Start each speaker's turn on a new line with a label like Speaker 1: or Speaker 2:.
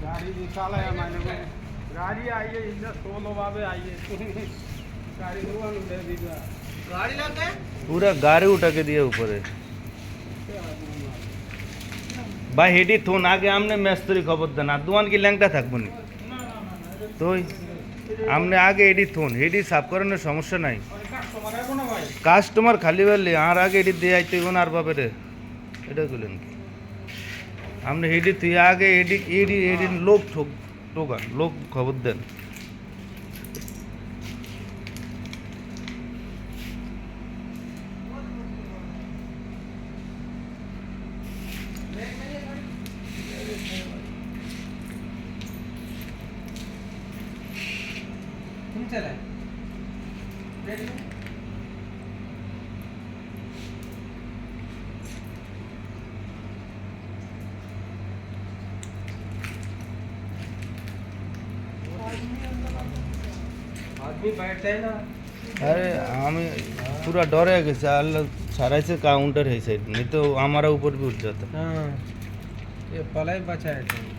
Speaker 1: गाड़ी निकाला है मैंने गाड़ी आई है इधर सोलो बाबे आई है गाड़ी दे दीजिए गाड़ी लगे
Speaker 2: पूरा गाड़ी उठा के दिया ऊपर है भाई हेडी थोन आगे हमने मिस्त्री खबर देन আর দোয়ান কি ল্যাংটা থাকবো না তো আমনে আগে এডি থোন হেডি সাফ করানোর সমস্যা নাই কাস্টমার খালি বললে আর আগে এডি দিয়ে আইতে কোন আর পাবে রে এটা কইলেন কি আমনে হেডি তুই আগে এডি এডি এডি লোক টোকা লোক খবর দেন
Speaker 1: चला आदमी बैठते हैं ना
Speaker 2: अरे আমি पूरा डरे গেছে আল্লাহ সারাইছে কাউন্টার है साइड नहीं तो हमारा ऊपर भी उठ जाता
Speaker 1: हाँ ये पलाई बचा है